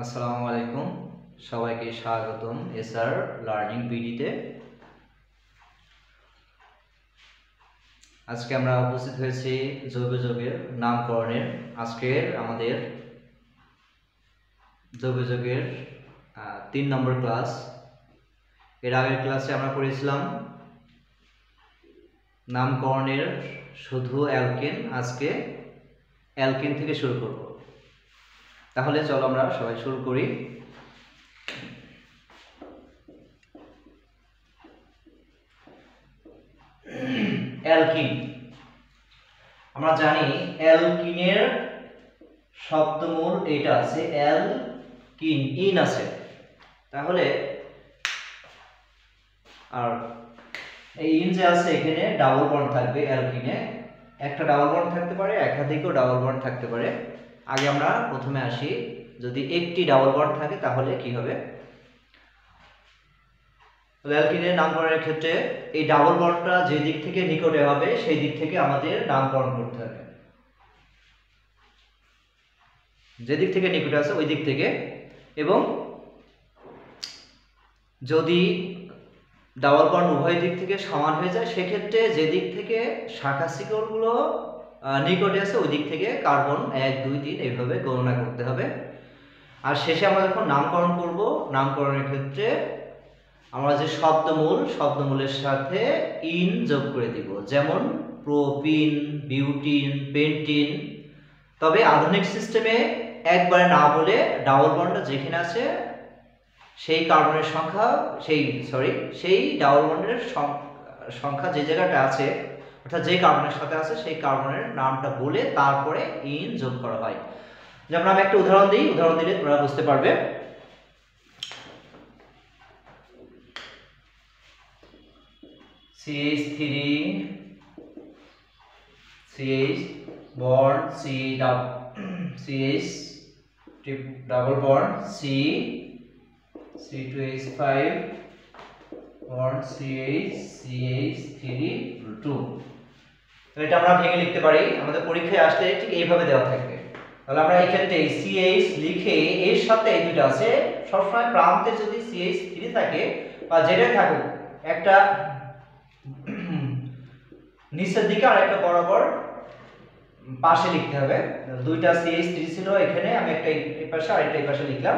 আসসালামু আলাইকুম, সবাইকে স্বাগতম এসআর লার্নিং বিডিতে। আজকে আমরা উপস্থিত হয়েছি জৈব যৌগের নামকরণের আজকের আমাদের জৈব যৌগের 3 নম্বর ক্লাস। এর আগের ক্লাসে আমরা পড়েছিলাম নামকরণের শুধু অ্যালকেন। আজকে অ্যালকেন থেকে শুরু করব। তাহলে চলো আমরা সবাই শুরু করি। অ্যালকিন, আমরা জানি অ্যালকিনের শব্দমূল এটা আছে, অ্যালকিন, ইন আছে। তাহলে আর এই ইন যে আছে এখানে ডাবল বন্ড থাকবে। অ্যালকিনে একটা ডাবল বন্ড থাকতে পারে, একাধিকও ডাবল বন্ড থাকতে পারে। আগে আমরা প্রথমে আসি, যদি একটি ডাবল বন্ড থাকে তাহলে কি হবে? অ্যালকিনের নামকরণের ক্ষেত্রে এই ডাবল বন্ডটা যে দিক থেকে নিকটে হবে সেই দিক থেকে আমাদের নামকরণ করতে হবে। যে দিক থেকে নিকটে আছে ওই দিক থেকে। এবং যদি ডাবল বন্ড উভয় দিক থেকে সমান হয়ে যায় সেক্ষেত্রে যে দিক থেকে শাখা শিকড়গুলো নিকটে আছে ওই দিক থেকে কার্বন 1, 2, 3 এইভাবে গণনা করতে হবে। আর শেষে আমরা যখন নামকরণ করব, নামকরণের ক্ষেত্রে আমরা যে শব্দমূলের সাথে ইন যোগ করে দিব, যেমন প্রোপিন, বিউটিন, পেন্টিন। তবে আধুনিক সিস্টেমে একবারে না বলে ডাবল বন্ড যেখানে আছে সেই কার্বনের সংখ্যা সেই ডাবল বন্ডের সংখ্যা যে জায়গাটা আছে, অর্থাৎ যে কার্বনের সাথে আছে সেই কার্বনের নামটা বলে তারপরে ইন যোগ করা হয়। যেমন আমি একটা উদাহরণ দিই, উদাহরণ দিলে তোমরা বুঝতে পারবে। CH3 CH bond CH double bond C2H5 bond CH3 এটা আমরা ভেঙে লিখতে পারি। আমাদের পরীক্ষায় আসলে ঠিক এইভাবে দেওয়া থাকবে। তাহলে আমরা এই ক্ষেত্রে CH লিখে এর সাথে এই দুটো আছে, সবসময় প্রান্তে যদি CH3 থাকে বা যেটা থাকুক একটা নিচের দিকে আর একটা বরাবর পাশে লিখতে হবে। দুইটা CH3 ছিল এখানে, আমি একটা এই পাশে আর একটা এই পাশে লিখলাম।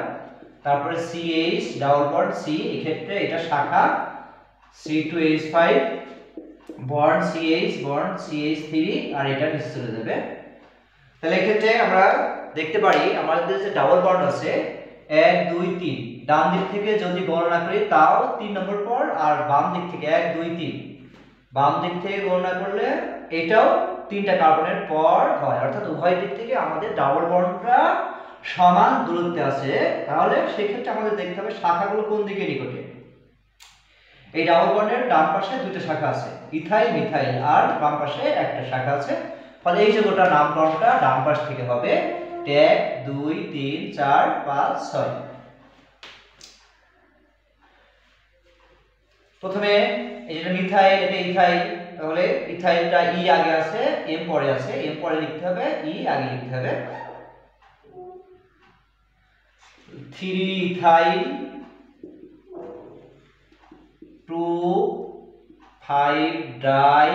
তারপরে CH ডাবল বন্ড C, এই ক্ষেত্রে এটা শাখা C2H5 বন্ড CH3 আর এটা নিচে চলে যাবে। তাহলে এই ক্ষেত্রে আমরা দেখতে পারি আমাদের যে ডাবল বন্ড আছে 1, 2, 3, ডান দিক থেকে যদি গণনা করি তাও 3 নম্বর পর, আর বাম দিক থেকে 1, 2, 3 বাম দিক থেকে গণনা করলে এটাও 3টা কার্বনের পর হয়, অর্থাৎ উভয় দিক থেকে আমাদের ডাবল বন্ডটা সমান দূরত্বে আছে। তাহলে সেই ক্ষেত্রে আমাদের দেখতে হবে শাখাগুলো কোন দিকে নিকটে। এই ডাবল বন্ডের ডান পাশে দুটো শাখা আছে, ইথাইল মিথাইল, আর বাম পাশে একটা শাখা আছে। ফলে এই যে গোটা নামকরণটা ডান পাশ থেকে হবে 1, 2, 3, 4, 5, 6। প্রথমে এই যে মিথাইল, এটা ইথাইল, তাহলে ইথাইলটা ই আগে আছে, এম পরে আছে, এম পরে লিখতে হবে, ই আগে লিখতে হবে। 3 ইথাইল 2, 5 ডাই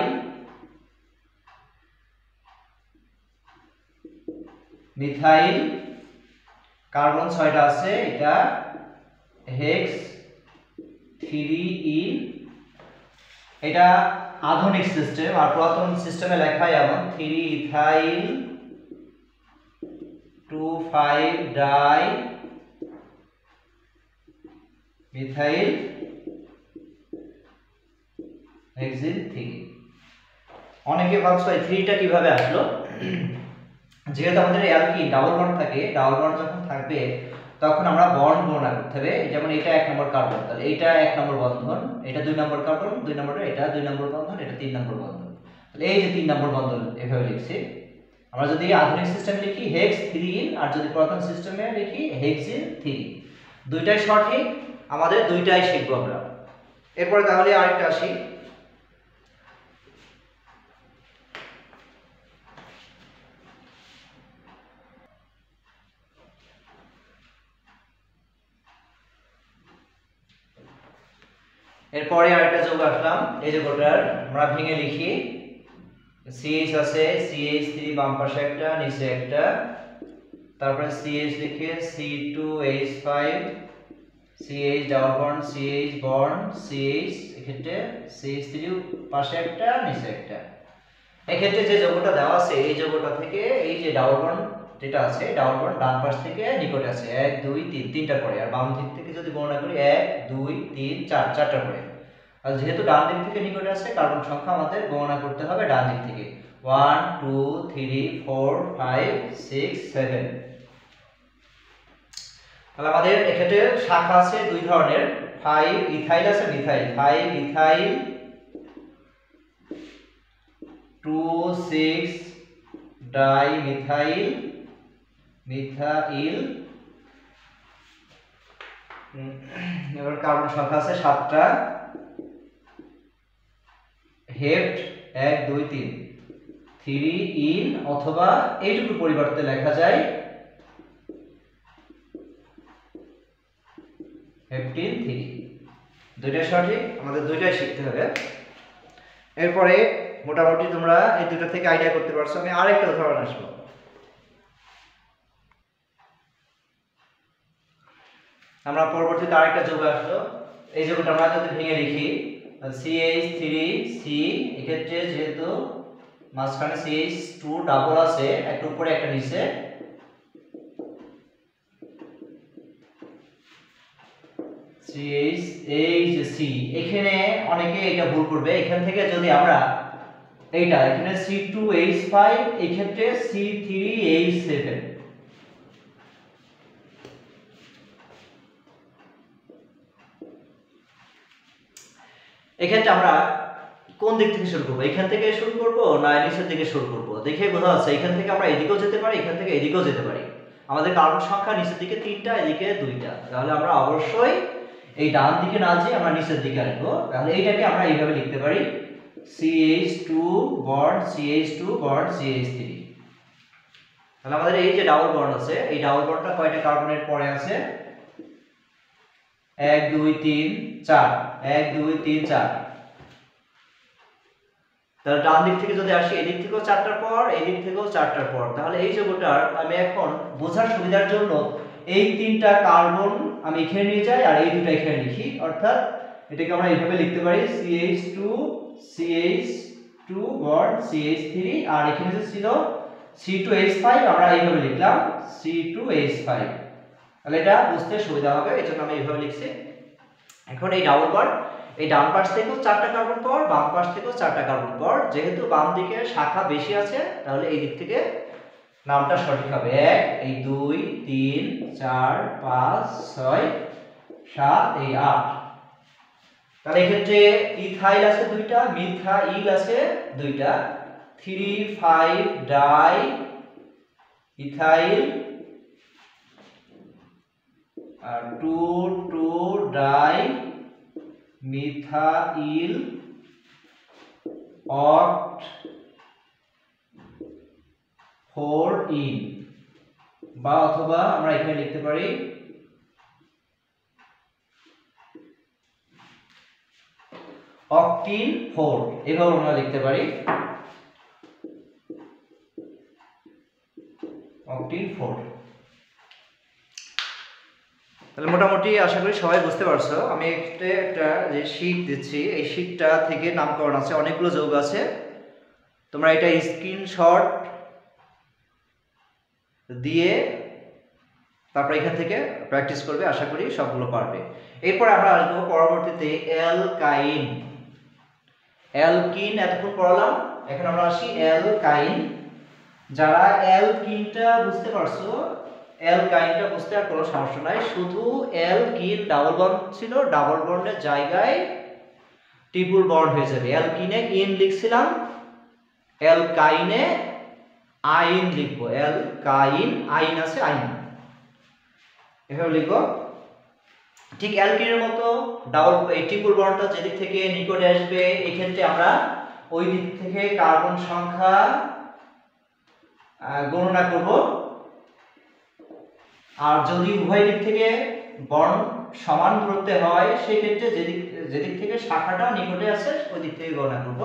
মিথাইল, কার্বন 6টা আছে, এটা হেক্স 3 ইন। এটা আধুনিক সিস্টেম, আর পুরাতন সিস্টেমে লেখা এমন 3 ইথাইল 2, 5 ডাই মিথাইল হেক্সিন 3। অনেকে ভাবছো এই 3টা কিভাবে আসলো। যেহেতু আমাদের অ্যালকিন ডাবল বন্ড থাকে, ডাবল বন্ড যখন থাকবে তখন আমরা বন্ড গণনা করতে হবে। যেমন এটা 1 নম্বর কার্বন, তাহলে এটা 1 নম্বর বন্ধন, এটা 2 নম্বর কার্বন, 2 নম্বরে এটা 2 নম্বর বন্ধন, এটা 3 নম্বর বন্ধন। তাহলে এই যে 3 নম্বর বন্ধন এভাবে লিখছি। আমরা যদি আধুনিক সিস্টেমে লিখি হেক্স 3 ইন, আর যদি পুরাতন সিস্টেমে লিখি হেক্সিন 3, দুইটাই সঠিক, আমাদের দুইটাই শিখবো আমরা। এরপরে তাহলে আরেকটা আসি, এরপরে আরেকটা যৌগ আসলাম, এই যৌগটার আমরা ভেঙে লিখি। CH আছে, CH3 বাম পাশে একটা নিচে একটা, তারপরে CH লিখে C2H5 CH double bond CH bond CH, এক্ষেত্রে CH3 পাশে একটা নিচে একটা। এক্ষেত্রে যে যৌগটা দেওয়া আছে এই যৌগটা থেকে এই যে ডাবল বন্ড যেটা আছে, ডাবল বন্ড ডান পাশ থেকে নিকটে আছে 1 2 3 তিনটা পরে, আর বাম দিক থেকে যদি গণনা করি 1 2 3 4 চারটা পরে। আর যেহেতু ডান দিক থেকে নিকটে আছে, কার্বন সংখ্যা আমাদের গণনা করতে হবে ডান দিক থেকে 1 2 3 4 5 6 7। তাহলে আমাদের এক্ষেত্রে শাখা আছে দুই ধরনের, 5 ইথাইল আছে methyl, 5 ethyl 2 6 die methyl methyl. এবার কার্বন সংখ্যা আছে 7টা, হেপ্ট 1 2 3 3 ইন, অথবা এইটুকুর পরিবর্তে লেখা যায় হেপ্টিন 3। দুইটাই সঠিক, আমাদের দুইটাই শিখতে হবে। এরপরে মোটামুটি তোমরা এই দুটো থেকে আইডিয়া করতে পারছো। আমি আরেকটা উদাহরণ আসবো। আমরা পরবর্তীতে আরেকটা যৌগ আসলো, এই যৌগটা আমরা যদি ভেঙে লিখি CH3C, এক্ষেত্রে যেহেতু মাঝখানে CH2 ডাবল আছে, একটা উপরে একটা নিচে, CH এখানে অনেকে এটা ভুল করবে। এখান থেকে যদি আমরা এইটা এখানে C2H5, এক্ষেত্রে C3H7, এক্ষেত্রে আমরা কোন দিক থেকে শুরু করবো? এখান থেকে শুরু করব না নিচের দিকে শুরু করব? দেখে বোঝা যাচ্ছে এখান থেকে আমরা এদিকেও যেতে পারি, এখান থেকে এদিকেও যেতে পারি। আমাদের কার্বন সংখ্যা নিচের দিকে 3টা, এদিকে 2টা, তাহলে আমরা অবশ্যই এই ডান দিকে না যেয়ে আমরা নিচের দিকে আসবো। তাহলে এইটাকে আমরা এইভাবে লিখতে পারি CH2 bond CH2 bond CH3। তাহলে আমাদের এই যে ডাবল বন্ড আছে, এই ডাবল বন্ডটা কয়টা কার্বনের পরে আছে? 1 2 3 4, 1 2 3 4। তাহলে ডান দিক থেকে যদি আসি, এদিক থেকেও 4টার পর, এদিক থেকেও 4টার পর, তাহলে এই যৌগটার আমি এখন বোঝার সুবিধার জন্য এই 3টা কার্বন আমি এখানে নিয়ে যাই আর এই দুটো এখানে লিখি। অর্থাৎ এটাকে আমরা এইভাবে লিখতে পারি CH2 বন্ড CH3, আর এখানে যে ছিল C2H5, আমরা এইভাবে লিখলাম C2H5। তাহলে এটা বুঝতে সুবিধা হবে, এই জন্য আমি এইভাবে লিখছি। এখন এই ডাবল বন্ড, এই ডান পাশ থেকেও 4টা কার্বন পর, বাম পাশ থেকেও 4টা কার্বন পর, যেহেতু বাম দিকে শাখা বেশি আছে তাহলে এই দিক থেকে নামটা সঠিক হবে 1 এই 2 3 4 5 6 7 এই 8। তাহলে এক্ষেত্রে ইথাইল আছে 2টা, মিথাইল আছে 2টা, 3 5 ডাই ইথাইল আর 2 2 ডাই মিথাইল অক্ট 4 ইন, বা অথবা আমরা এখানে লিখতে পারি অক্টিন 4, এভাবে আমরা লিখতে পারি অক্টিন 4। তাহলে মোটামুটি আশা করি সবাই বুঝতে পারছো। আমি একটা যে শীট দিচ্ছি, এই শীটটা থেকে নামকরণ আছে, অনেকগুলো যৌগ আছে। তোমরা এটা স্ক্রিনশট দিয়ে তারপর এখান থেকে প্র্যাকটিস করবে, আশা করি সবগুলো পারবে। এরপর আমরা আসবো পরবর্তীতে অ্যালকাইন। অ্যালকিন এতক্ষণ পড়ালাম, এখন আমরা আসি অ্যালকাইন। যারা অ্যালকিনটা বুঝতে পারছো, অ্যালকাইনটা বুঝতে আর কোনো সমস্যা নাই। শুধু অ্যালকিন ডাবল বন্ড ছিল, ডাবল বন্ডের জায়গায় ট্রিপল বন্ড হয়ে যাবে। অ্যালকিনে ইন লিখছিলাম, অ্যালকাইনে আইন লিখবো। অ্যালকাইন আইন আছে, আইন এভাবে লিখবো। ঠিক অ্যালকিনের মতো ডাবল এই ট্রিপল বন্ডটা যেদিক থেকে নিকটে আসবে, এই ক্ষেত্রে আমরা ওই দিক থেকে কার্বন সংখ্যা গণনা করব। আর যদি উভয় দিক থেকে বন্ড সমান দূরত্বে হয়, সেই ক্ষেত্রে যেদিক থেকে শাখাটা নিকটে আছে ওই দিক থেকে গণনা করব।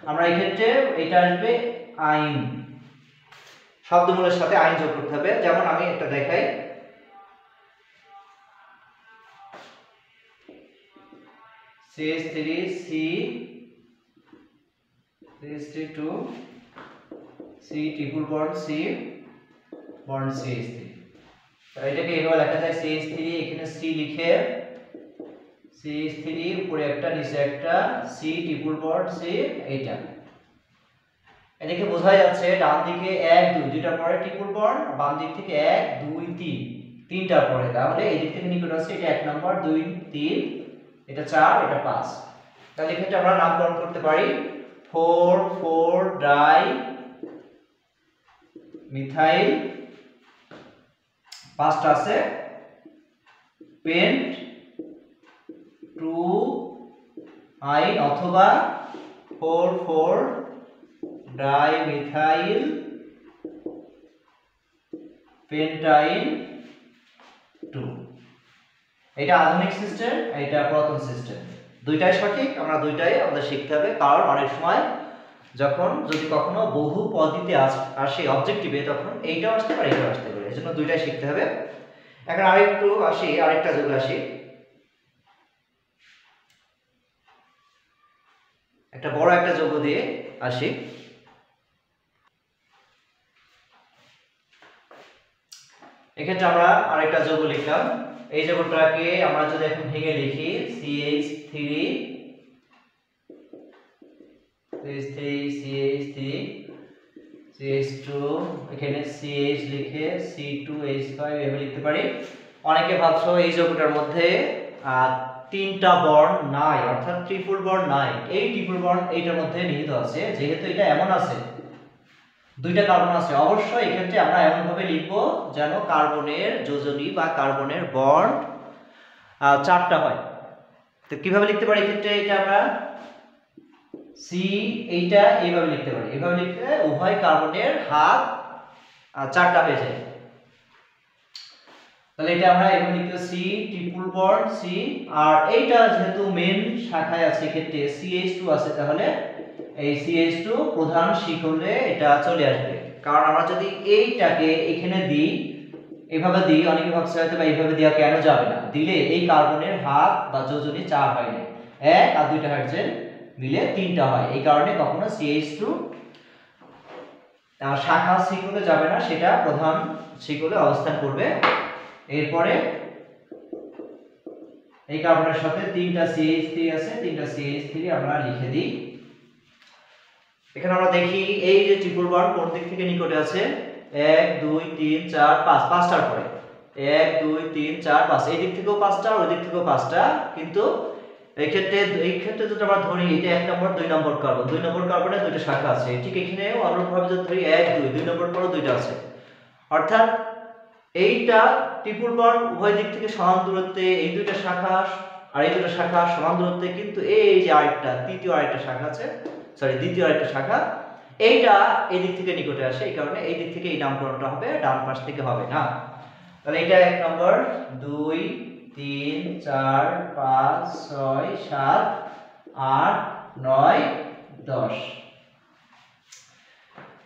আমরা এই ক্ষেত্রে এটা আসবে আইন, শব্দমূলের সাথে আইন যোগ করতে হবে। যেমন আমি একটা দেখাই, CH3 C CH3 2 C triple bond C bond CH3, এটাকে এইভাবে লেখা যায় CH3, এখানে C লিখে CH3 উপরে একটা নিচে একটা C triple bond C, এইটা এদিকে বোঝা যাচ্ছে ডান দিকে 1 2 দুইটা পরে ট্রিপল বন্ড, বাম দিক থেকে 1 2 3 তিনটা পরে, তাহলে এই দিক থেকে নিকট আছে এটা 1 নাম্বার 2 3, এটা 4, এটা 5। তাহলে এক্ষেত্রে আমরা নামকরণ করতে পারি 4 4 ডাই মিথাইল, পাঁচটা আছে পেন্ট 2 আইন, অথবা 4 4 ডাই মিথাইল পেন্টাইন 2। এটা আধুনিক সিস্টেম, এটা পুরাতন সিস্টেম, দুইটাই সঠিক, আমরা দুইটাই আমাদের শিখতে হবে। কারণ অনেক সময় যখন যদি কখনো বহু পদীতে আসে অবজেক্টিভে, তখন এইটাও আসতে পারে এটাও আসতে পারে, এজন্য দুইটাই শিখতে হবে। এখন আরেকটু আসি, আরেকটা যোগ আসি, একটা বড় একটা যোগ দিয়ে আসি। এক্ষেত্রে আমরা আরেকটা যোগ লিখলাম, এই যোগটাকে আমরা যদি এখন ভেঙে লিখি CH3 CH2, এখানে CH লিখে C2H5 এভাবে লিখতে পারি। অনেকে ভাবছো এই যোগটার মধ্যে তিনটা বন্ড নাই, অর্থাৎ ট্রিপল বন্ড নাই। এই ট্রিপল বন্ড এইটার মধ্যে নিহিত আছে, যেহেতু এটা এমন আছে দুইটা কার্বন আছে, অবশ্যই এক্ষেত্রে আমরা এমন ভাবে লিখব যেন কার্বনের যোজনী বা কার্বনের বন্ড চারটা হয়। তো কিভাবে লিখতে পারি এক্ষেত্রে, এটা আমরা সি এইটা এইভাবে লিখতে পারি, এইভাবে লিখলে উভয় কার্বনের হাত চারটা হয়ে যায়। তাহলে এটা আমরা এভাবে লিখতে সি ট্রিপল বন্ড সি, আর এইটা যেহেতু মেন শাখায় আছে এক্ষেত্রে CH2 আছে, তাহলে এই CH2 প্রধান শিখলে এটা চলে আসবে। কারণ আমরা যদি এইটাকে এখানে দিই, এভাবে দিই, অনেকে ভাবছে হয়তো বা এইভাবে দেওয়া কেন যাবে না, দিলে এই কার্বনের হাত বা যোজনী 4 হয় না, 1 আর 2টা হাইড্রোজেন মিলে 3টা হয়। এই কারণে কখনো CH2 শাখা শিখলে যাবে না, সেটা প্রধান শিখলে অবস্থান করবে। এরপরে এই কার্বনের সাথে 3টা CH3 আছে, 3টা CH3 আমরা লিখে দিই। এখানে আমরা দেখি এই যে ট্রিপল বন্ড কোন দিক থেকে নিকটে আছে, 1 2 3 4 5, পাঁচটার পরে 1 2 3 4 5, এই দিক থেকেও 5টা ওই দিক থেকেও 5টা। কিন্তু এই ক্ষেত্রে যদি আমরা ধরি এটা 1 নম্বর 2 নম্বর কার্বন, 2 নম্বর কার্বনের দুইটা শাখা আছে, ঠিক এখানেও অনুরূপভাবে যদি ধরি 1 2 2 নম্বর পরও দুইটা আছে, অর্থাৎ এইটা ট্রিপল বন্ড উভয় দিক থেকে সমান দূরত্বে, এই দুইটা শাখা আর এই দুইটা শাখা সমান দূরত্বে। কিন্তু এই যে আরেকটা দ্বিতীয় আরেকটা শাখা আছে, দ্বিতীয় আরেকটা শাখা, এইটা এই দিক থেকে নিকটে আসে, এই কারণে এই দিক থেকে এই নামকরণটা হবে, ডান পাশ থেকে হবে না। তাহলে এটা 1 নম্বর 2 3 4 5 6 7 8 9 10।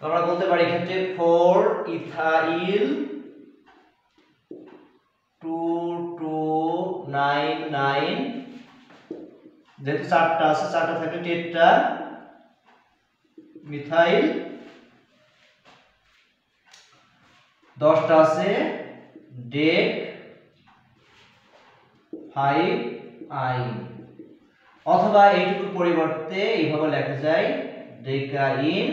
আমরা বলতে পারি এক্ষেত্রে 4 ইথাইল 2 2 9 9, যেহেতু চারটা আছে, চারটা থাকে টেট্রা মিথাইল, 10টা আছে ডেক 5 আইন, অথবা এইটুকুর পরিবর্তে এইভাবে লেখা যায় ডেকাইন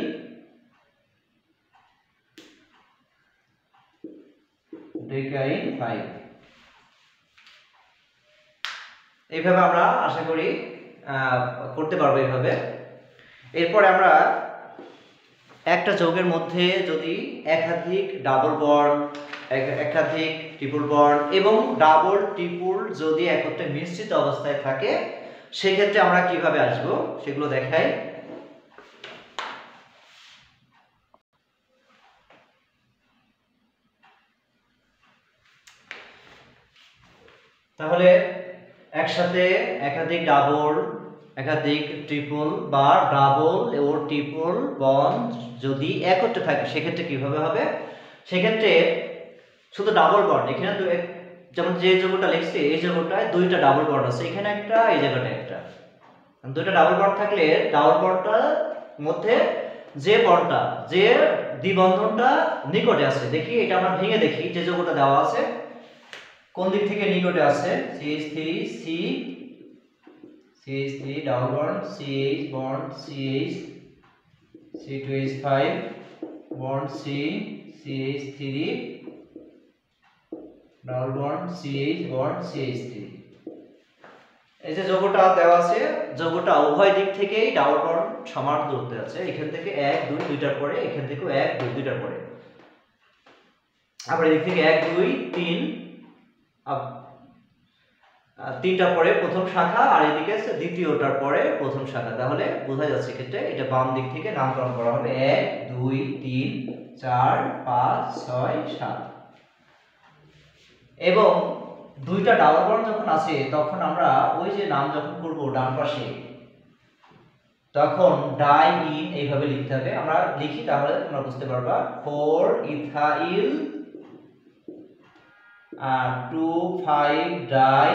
5। এইভাবে আমরা আশা করি করতে পারবো এইভাবে। এরপরে আমরা একটা যৌগের মধ্যে যদি একাধিক ডাবল বন্ড, একাধিক ট্রিপল বন্ড এবং ডাবল ট্রিপল যদি একত্রে মিশ্রিত অবস্থায় থাকে, সেক্ষেত্রে আমরা কিভাবে আসব সেগুলো দেখাই। তাহলে একসাথে একাধিক ডাবল, একাধিক ট্রিপল বা ডাবল ও ট্রিপল বন্ড যদি একত্রে থাকে সেক্ষেত্রে কিভাবে হবে? সেক্ষেত্রে শুধু ডাবল বন্ড, এখানে যেমন যে যৌগটা লিখছি এই যৌগটায় দুইটা ডাবল বন্ড আছে, এখানে একটা, এই জায়গাটায় একটা। দুইটা ডাবল বন্ড থাকলে ডাবল বন্ডটার মধ্যে যে বন্ডটা, যে দ্বিবন্ধনটা নিকটে আছে, দেখি এটা আমরা ভেঙে দেখি যে যৌগটা দেওয়া আছে কোন দিক থেকে নিকটে আছে। CH3 CH3 double bond, CH bond CH, C2H5 bond C, CH3 double bond CH bond CH3। এই যে যৌগটা দেওয়া আছে, যৌগটা উভয় দিক থেকেই ডাবল বন্ড সমান দূরত্বে আছে। এখান থেকে 1 2 দুইটার পরে, এখান থেকেও 1 2 দুইটার পরে, আবার এদিক থেকে 1 2 3 তিনটার পরে প্রথম শাখা, আর এদিকে আছে দ্বিতীয়টার পরে প্রথম শাখা। তাহলে বোঝা যাচ্ছে ক্ষেত্রে এটা বাম দিক থেকে নামকরণ করা হবে 1 2 3 4 5 6 7। এবং দুইটা ডাবল বন্ড যখন আছে তখন আমরা ওই যে নাম যখন করব ডান পাশে, তখন ডাই ইন এইভাবে লিখতে হবে। আমরা লিখি তাহলে তোমরা বুঝতে পারবা। 4 ইথাইল 2 5 ডাই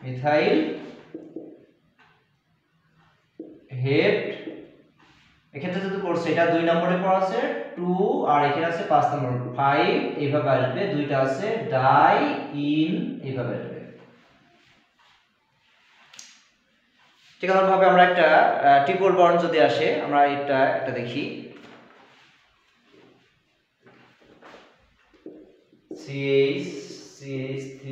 মিথাইল হেড। এক্ষেত্রে যদি পড়ছে এটা 2 নম্বরে পড়া আছে 2, আর এখানে আছে 5 নম্বর 5, এইভাবে আসবে। দুইটা আছে ডাই ইন এইভাবে আসবে। ঠিক আছে, ভাবে আমরা একটা ট্রিপল বন্ড যদি আসে, আমরা এটা একটা দেখি। CH CH3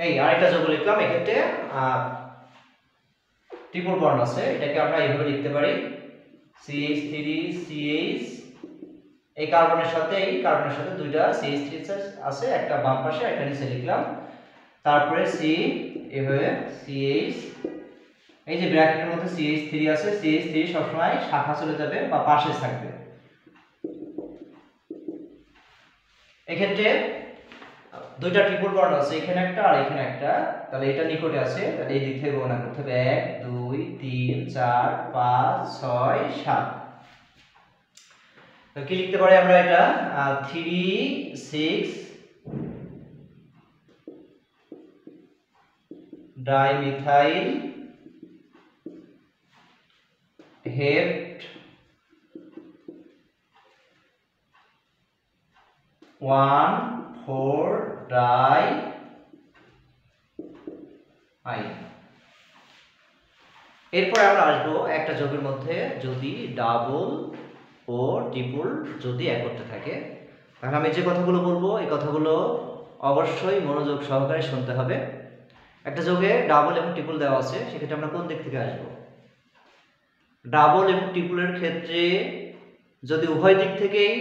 এই আরেকটা যৌগ লিখলাম। এক্ষেত্রে ট্রিপল বন্ড আছে, এটাকে আমরা এইভাবে লিখতে পারি CH3 CH, এই কার্বনের সাথে এই কার্বনের সাথে দুইটা CH3 আছে, একটা বাম পাশে একটা নিচে লিখলাম। তারপরে C এভাবে CH, এই যে ব্র্যাকেটের মধ্যে CH3 আছে, CH3 সবসময় শাখা চলে যাবে বা পাশে থাকবে। এক্ষেত্রে দুইটা ট্রিপল বন্ড আছে, এখানে একটা আর এখানে একটা, তাহলে এটা নিকটে আছে, তাহলে এই দিক থেকে গণনা করতে হবে 1 2 3 4 5 6 7। তো কি লিখতে পারি আমরা? এটা 3 6 ডাইমিথাইল হেড 1 4 ডাই আইন। এরপরে আমরা আসবো একটা যৌগের মধ্যে যদি ডাবল ও ট্রিপল যদি একত্রে থাকে, তাহলে আমি যে কথাগুলো বলবো এই কথাগুলো অবশ্যই মনোযোগ সহকারে শুনতে হবে। একটা যৌগে ডাবল এবং ট্রিপল দেওয়া আছে, সেক্ষেত্রে আমরা কোন দিক থেকে আসবো? ডাবল এবং ট্রিপলের ক্ষেত্রে যদি উভয় দিক থেকেই,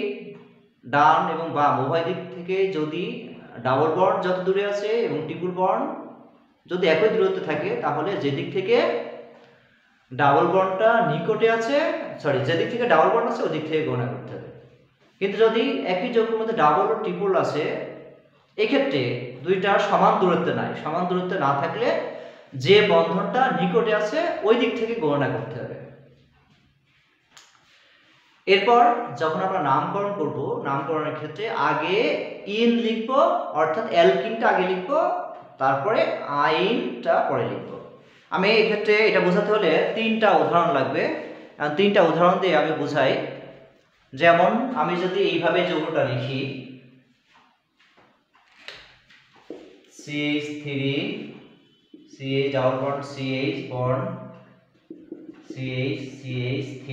ডান এবং বাম উভয় দিক থেকে যদি ডাবল বন্ড যত দূরে আছে এবং ট্রিপল বন্ড যদি একই দূরত্বে থাকে, তাহলে যে দিক থেকে ডাবল বন্ডটা নিকটে আছে, যেদিক থেকে ডাবল বন্ড আছে ওই দিক থেকে গণনা করতে হবে। কিন্তু যদি একই যৌগের মধ্যে ডাবল ও ট্রিপল আছে, এক্ষেত্রে দুইটা সমান দূরত্বে নাই, সমান দূরত্বে না থাকলে যে বন্ধনটা নিকটে আছে ওই দিক থেকে গণনা করতে হবে। এরপর যখন আমরা নামকরণ করব, নামকরণের ক্ষেত্রে আগে ইন লিখবো, অর্থাৎ অ্যালকিনটা আগে লিখবো, তারপরে আইনটা পরে লিখবো। আমি এক্ষেত্রে এটা বোঝাতে হলে তিনটা উদাহরণ লাগবে, তিনটা উদাহরণ দিয়ে আমি বোঝাই। যেমন আমি যদি এইভাবে যৌগটা লিখি CH3 CH double bond CH bond CH CH3,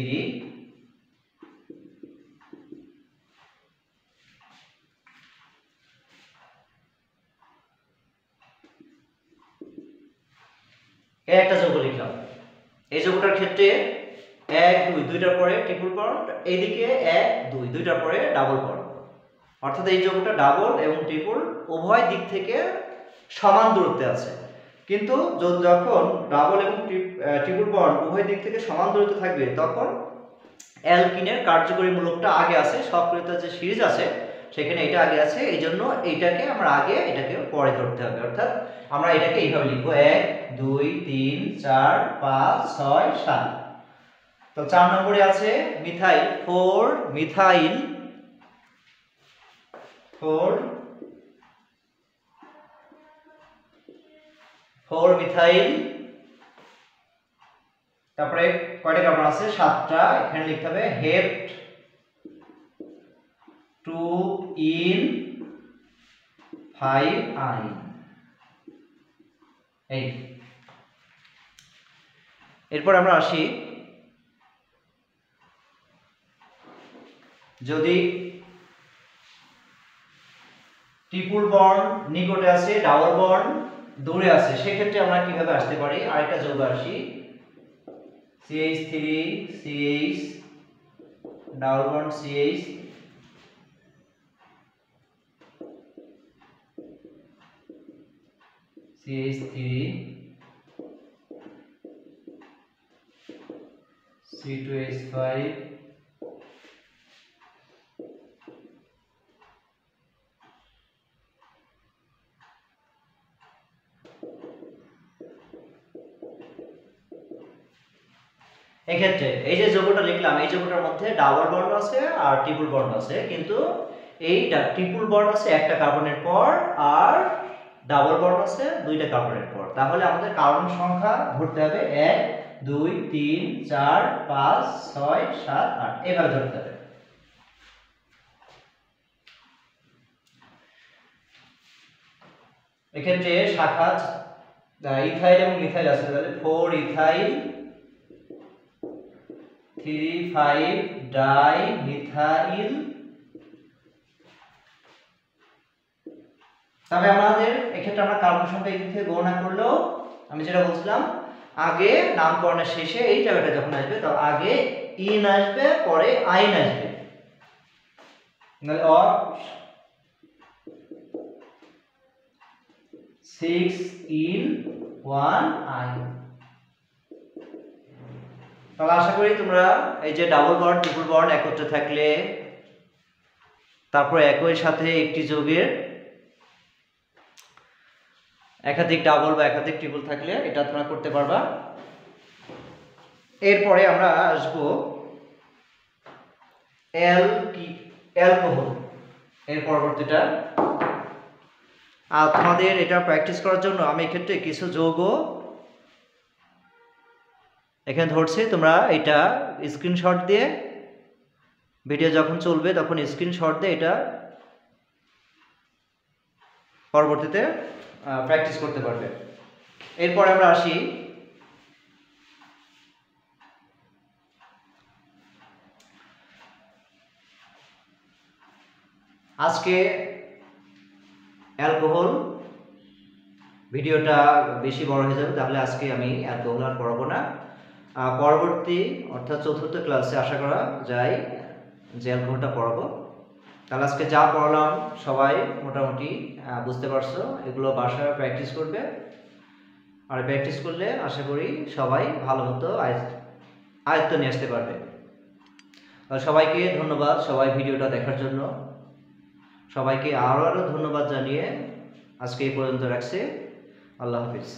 একটা যৌগ লিখলাম। এই যৌগটার ক্ষেত্রে 1 2 দুইটার পরে ট্রিপল বন্ড, এইদিকে 1 2 দুইটার পরে ডাবল বন্ড, অর্থাৎ এই যৌগটা ডাবল এবং ট্রিপল উভয় দিক থেকে সমান দূরত্বে আছে। কিন্তু যখন ডাবল এবং ট্রিপল বন্ড উভয় দিক থেকে সমান দূরত্বে থাকবে তখন অ্যালকিনের কার্যকরী মূলকটা আগে আছে, সক্রিয়তার যে সিরিজ আছে সেখানে এটা আগে আছে, এই জন্য এইটাকে আমরা আগে এটাকে পরে ধরতে হবে। অর্থাৎ আমরা এটাকে এইভাবে লিখবো 1 2 3 4 5 6 7। তো 4 নম্বরে আছে মিথাইল 4 মিথাইল 4 মিথাইল। তারপরে কয়টা কার্বন আছে? 7টা। এখানে লিখতে হবে হেপ্ট 2 ইন 5 আইন। এই এরপর আমরা আসি, যদি ট্রিপল বন্ড নিকটে আছে, ডাবল বন্ড দূরে আছে, সেক্ষেত্রে আমরা কিভাবে আসতে পারি? আরেকটা যৌগ আসি, CH3 CH double bond CH CH3 C2H5 এক্ষেত্রে এই যে যৌগটা লিখলাম, এই যৌগটার মধ্যে ডাবল বন্ড আছে আর ট্রিপল বন্ড আছে, কিন্তু এইটা ট্রিপল বন্ড আছে একটা কার্বনের পর আর ডাবল বন্ড আছে দুইটা কার্বনের পর। তাহলে আমাদের কার্বন সংখ্যা ধরতে হবে 1 2 3 4 5 6 7 8 এভাবে ধরতে হবে। এক্ষেত্রে শাখা ইথাইল এবং মিথাইল আছে, তাহলে 4 ইথাইল 3 5 ডাই মিথাইল। তবে আমাদের এক্ষেত্রে আমরা কার্বন সংখ্যা এই দিক থেকে গণনা করলেও আমি যেটা বলছিলাম, আগে নামকরণের শেষে এই জায়গাটা যখন আসবে তো আগে ইন আসবে পরে আইন আসবে, মানে অর 6 ইন 1 আইন। তাহলে আশা করি তোমরা এই যে ডাবল বন্ড ট্রিপল বন্ড একত্রে থাকলে, তারপর একই সাথে একটি যৌগের একাধিক ডাবল বা একাধিক ট্রিপল থাকলে এটা তোমরা করতে পারবা। এরপরে আমরা আসব অ্যালকোহল, এর পরবর্তীটা। আর তোমাদের এটা প্র্যাকটিস করার জন্য আমি এক্ষেত্রে কিছু যৌগ এখানে ধরছি, তোমরা এটা স্ক্রিনশট দিয়ে ভিডিও যখন চলবে তখন স্ক্রিনশট দিয়ে এটা পরবর্তীতে প্র্যাকটিস করতে পারবে। এরপরে আমরা আসি আজকে অ্যালকোহল, ভিডিওটা বেশি বড় হয়ে যাবে, তাহলে আজকে আমি অ্যালকোহল আর পড়াবো না। পরবর্তী অর্থাৎ চতুর্থ ক্লাসে আশা করা যায় যে অ্যালকোহলটা পড়াবো। তাহলে আজকে যা পড়ালাম সবাই মোটামুটি বুঝতে পারছো, এগুলো বাসায় প্র্যাকটিস করবে, আর প্র্যাকটিস করলে আশা করি সবাই ভালো মতো আয়ত্ত নিয়ে আসতে পারবে। সবাইকে ধন্যবাদ, সবাই ভিডিওটা দেখার জন্য। সবাইকে আরও ধন্যবাদ জানিয়ে আজকে এই পর্যন্ত রাখছি। আল্লাহ হাফিজ।